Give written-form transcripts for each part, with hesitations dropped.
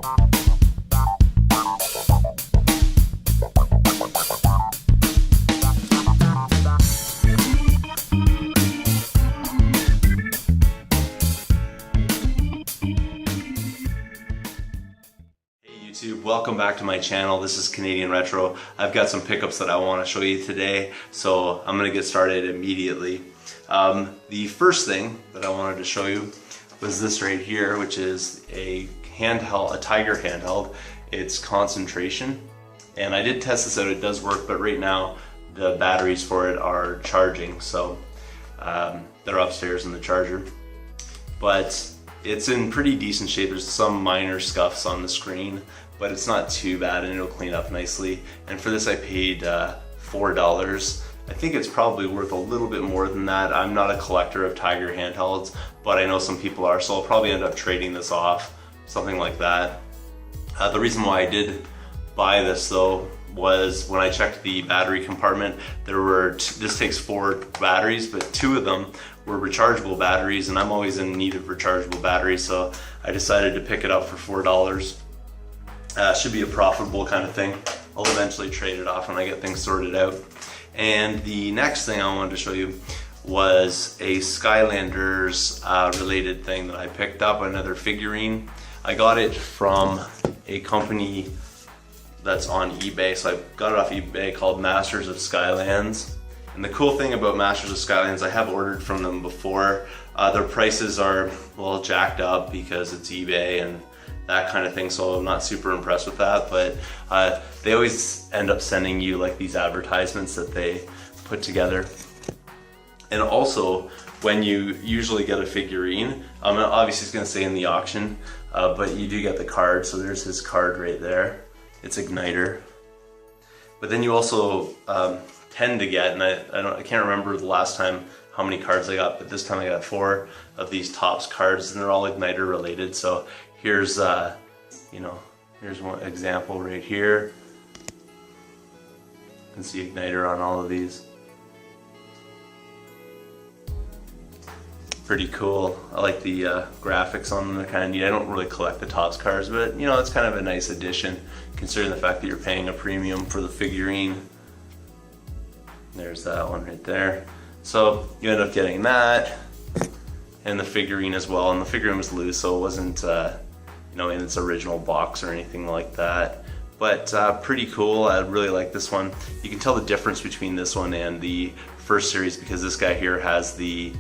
YouTube, welcome back to my channel. This is Canadian Retro. I've got some pickups that I want to show you today, so I'm going to get started immediately. The first thing that I wanted to show you was this right here, which is a handheld, a Tiger handheld. It's concentration, and I did test this out. It does work, but right now the batteries for it are charging, so they're upstairs in the charger. But it's in pretty decent shape. There's some minor scuffs on the screen, but it's not too bad and it'll clean up nicely. And for this I paid $4. I think it's probably worth a little bit more than that. I'm not a collector of Tiger handhelds, but I know some people are, so I'll probably end up trading this off, something like that. The reason why I did buy this though was when I checked the battery compartment, there were, this takes 4 batteries, but 2 of them were rechargeable batteries, and I'm always in need of rechargeable batteries, so I decided to pick it up for $4. Should be a profitable kind of thing. I'll eventually trade it off when I get things sorted out. And the next thing I wanted to show you was a Skylanders related thing that I picked up, another figurine. I got it from a company that's on eBay, so I got it off eBay, called Masters of Skylands. And the cool thing about Masters of Skylands, I have ordered from them before. Their prices are, well, jacked up because it's eBay and that kind of thing, so I'm not super impressed with that, but they always end up sending you like these advertisements that they put together. And also, when you usually get a figurine, obviously it's gonna say in the auction, but you do get the card, so there's his card right there. It's Igniter. But then you also tend to get, and I can't remember the last time how many cards I got, but this time I got 4 of these Topps cards, and they're all Igniter related. So here's here's one example right here. You can see Igniter on all of these. Pretty cool. I like the graphics on them. They're kind of neat. I don't really collect the Topps cards, but you know, it's kind of a nice addition considering the fact that you're paying a premium for the figurine. There's that one right there. So you end up getting that and the figurine as well. And the figurine was loose, so it wasn't in its original box or anything like that. But pretty cool. I really like this one. You can tell the difference between this one and the first series because this guy here has the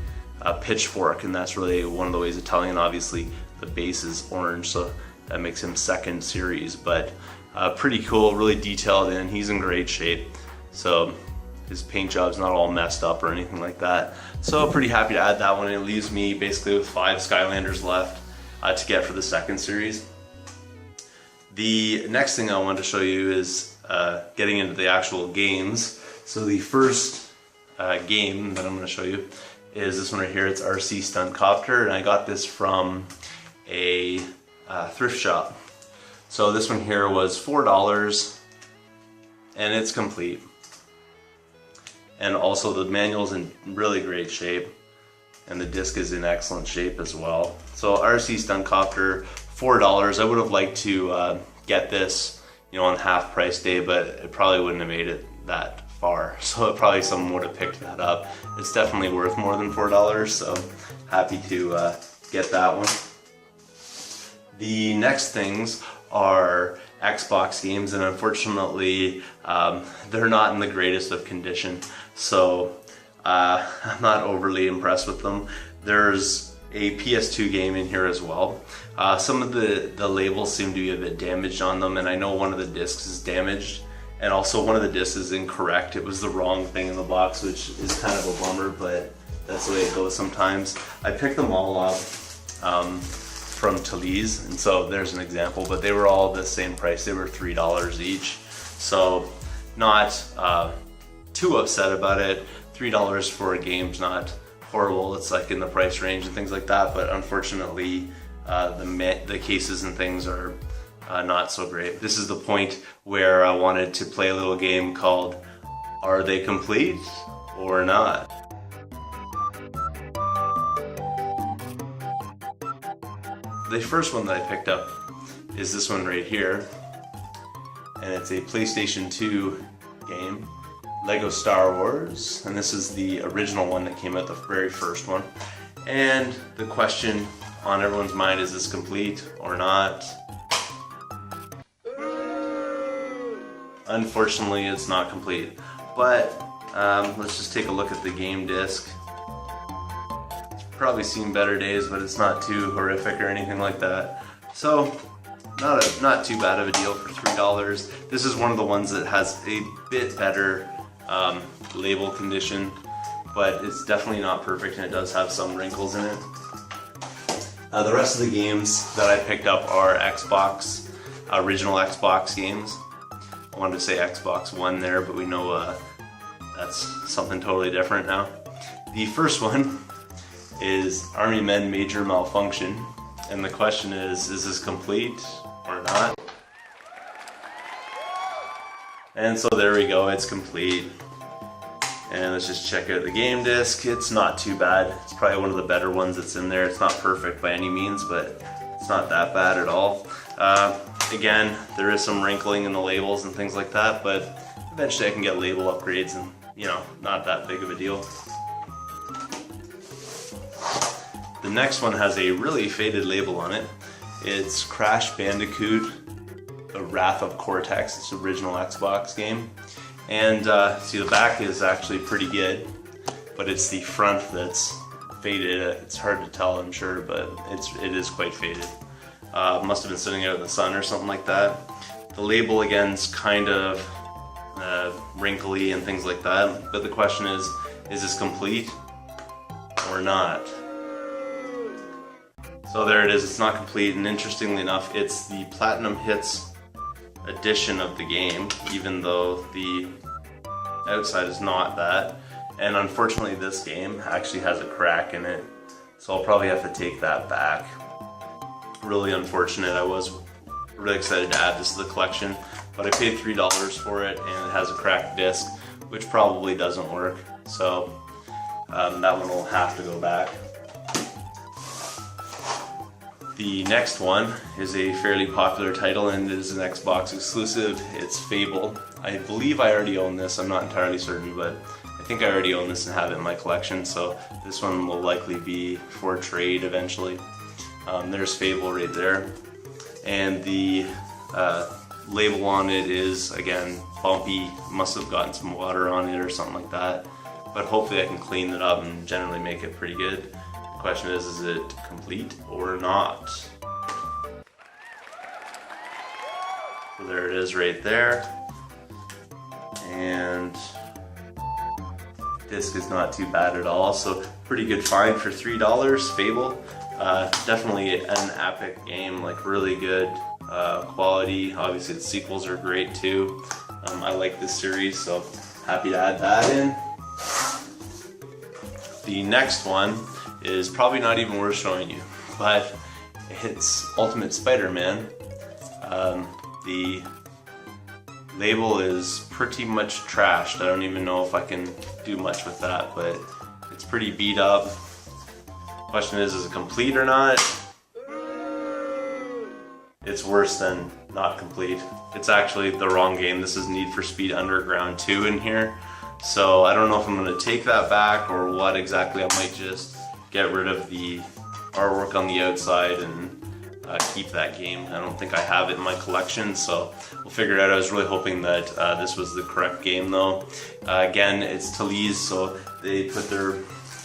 pitchfork, and that's really one of the ways of telling. And obviously the base is orange, so that makes him second series. But pretty cool, really detailed, and he's in great shape. So his paint job's not all messed up or anything like that. So pretty happy to add that one. It leaves me basically with 5 Skylanders left to get for the second series. The next thing I wanted to show you is getting into the actual games. So the first game that I'm going to show you is this one right here. It's RC Stunt Copter, and I got this from a thrift shop. So this one here was $4, and it's complete. And also the manual's in really great shape, and the disc is in excellent shape as well. So RC Stunt Copter, $4. I would have liked to get this, on half price day, but it probably wouldn't have made it that far. So probably someone would have picked that up. It's definitely worth more than $4, so happy to get that one. The next things are Xbox games, and unfortunately they're not in the greatest of condition, so I'm not overly impressed with them. There's a PS2 game in here as well. Some of the labels seem to be a bit damaged on them, and I know one of the discs is damaged, and also one of the discs is incorrect. It was the wrong thing in the box, which is kind of a bummer, but that's the way it goes sometimes. I picked them all up from Talese, and so there's an example, but they were all the same price. They were $3 each, so not too upset about it. $3 for a game's not horrible. It's like in the price range and things like that, but unfortunately the cases and things are not so great. This is the point where I wanted to play a little game called Are They Complete or Not? The first one that I picked up is this one right here, and it's a PlayStation 2 game, Lego Star Wars, and this is the original one that came out, the very first one. And the question on everyone's mind, is this complete or not? Unfortunately, it's not complete, but let's just take a look at the game disc. It's probably seen better days, but it's not too horrific or anything like that. So not too bad of a deal for $3. This is one of the ones that has a bit better label condition, but it's definitely not perfect, and it does have some wrinkles in it. The rest of the games that I picked up are Xbox, original Xbox games. I wanted to say Xbox One there, but we know that's something totally different now. The first one is Army Men Major Malfunction, and the question is this complete or not? And so there we go, it's complete. And let's just check out the game disc. It's not too bad. It's probably one of the better ones that's in there. It's not perfect by any means, but it's not that bad at all. Again, there is some wrinkling in the labels and things like that, but eventually I can get label upgrades and, you know, not that big of a deal. The next one has a really faded label on it. It's Crash Bandicoot, The Wrath of Cortex. It's an original Xbox game. And see, the back is actually pretty good, but it's the front that's faded. It's hard to tell, I'm sure, but it is quite faded. Must have been sitting out in the sun or something like that. The label again is kind of wrinkly and things like that, but the question is this complete or not? So there it is, it's not complete, and interestingly enough, it's the Platinum Hits edition of the game, even though the outside is not that. And unfortunately this game actually has a crack in it, so I'll probably have to take that back. Really unfortunate. I was really excited to add this to the collection, but I paid $3 for it, and it has a cracked disc, which probably doesn't work, so that one will have to go back. The next one is a fairly popular title, and it is an Xbox exclusive. It's Fable. I believe I already own this. I'm not entirely certain, but I think I already own this and have it in my collection, so this one will likely be for trade eventually. There's Fable right there, and the label on it is, again, bumpy. Must have gotten some water on it or something like that, but hopefully I can clean it up and generally make it pretty good. The question is it complete or not? So there it is right there, and disc is not too bad at all, so pretty good find for $3. Fable, definitely an epic game, like really good quality. Obviously the sequels are great too. I like this series, so happy to add that in. The next one is probably not even worth showing you, but it's Ultimate Spider-Man. The label is pretty much trashed. I don't even know if I can do much with that, but it's pretty beat up. Question is it complete or not? It's worse than not complete. It's actually the wrong game. This is Need for Speed Underground 2 in here. So I don't know if I'm gonna take that back or what exactly. I might just get rid of the artwork on the outside and keep that game. I don't think I have it in my collection, so we'll figure it out. I was really hoping that this was the correct game though. Again, it's Talize, so they put their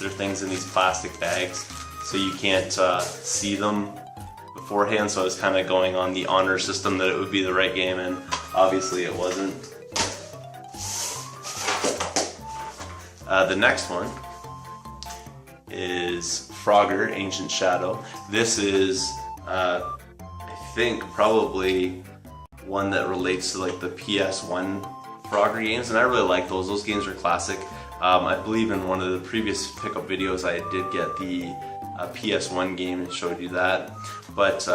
things in these plastic bags so you can't see them beforehand, so I was kind of going on the honor system that it would be the right game, and obviously it wasn't. The next one is Frogger, Ancient Shadow. This is, I think, probably one that relates to like the PS1 Frogger games, and I really like those. Those games are classic. I believe in one of the previous pickup videos I did get the PS1 game and showed you that. But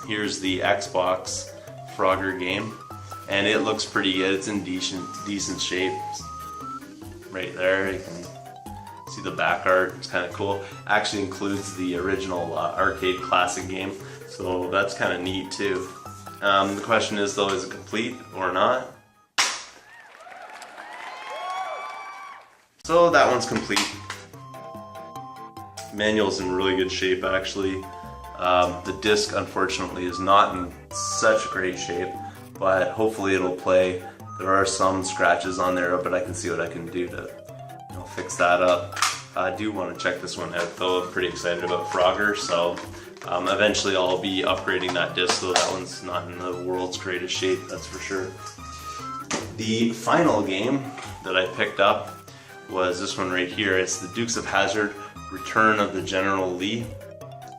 here's the Xbox Frogger game, and it looks pretty good. It's in decent shape. Right there, you can see the back art. It's kind of cool. Actually includes the original arcade classic game. So that's kind of neat too. The question is though, is it complete or not? So that one's complete. Manual's in really good shape actually. The disc unfortunately is not in such great shape, but hopefully it'll play. There are some scratches on there, but I can see what I can do to fix that up. I do want to check this one out though. I'm pretty excited about Frogger, so eventually I'll be upgrading that disc, though that one's not in the world's greatest shape, that's for sure. The final game that I picked up was this one right here. It's the Dukes of Hazzard Return of the General Lee.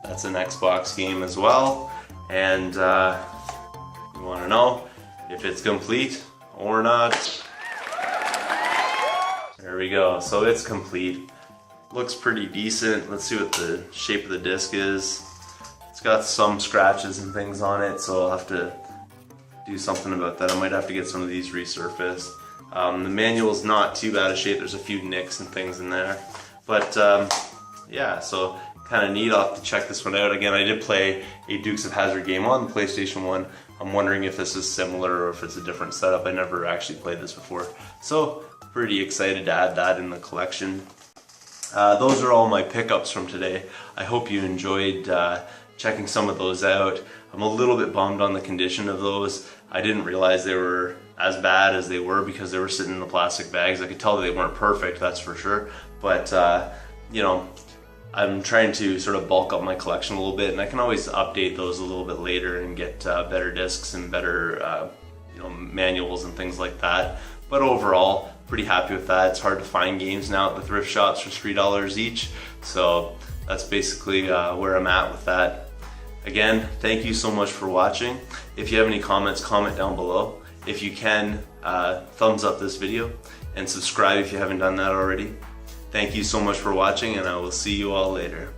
That's an Xbox game as well, and you want to know if it's complete or not. There we go, so it's complete. Looks pretty decent. Let's see what the shape of the disc is. It's got some scratches and things on it, so I'll have to do something about that. I might have to get some of these resurfaced. The manual's not too bad a shape. There's a few nicks and things in there, but yeah, so kind of neat. I'll have to check this one out. Again, I did play a Dukes of Hazzard game on the PlayStation 1. I'm wondering if this is similar or if it's a different setup. I never actually played this before, so pretty excited to add that in the collection. Those are all my pickups from today. I hope you enjoyed checking some of those out. I'm a little bit bummed on the condition of those. I didn't realize they were as bad as they were because they were sitting in the plastic bags. I could tell that they weren't perfect, that's for sure. But you know, I'm trying to sort of bulk up my collection a little bit, and I can always update those a little bit later and get better discs and better you know, manuals and things like that. But overall, pretty happy with that. It's hard to find games now at the thrift shops for $3 each, so that's basically where I'm at with that. Again, thank you so much for watching. If you have any comments, comment down below. If you can, thumbs up this video and subscribe if you haven't done that already. Thank you so much for watching, and I will see you all later.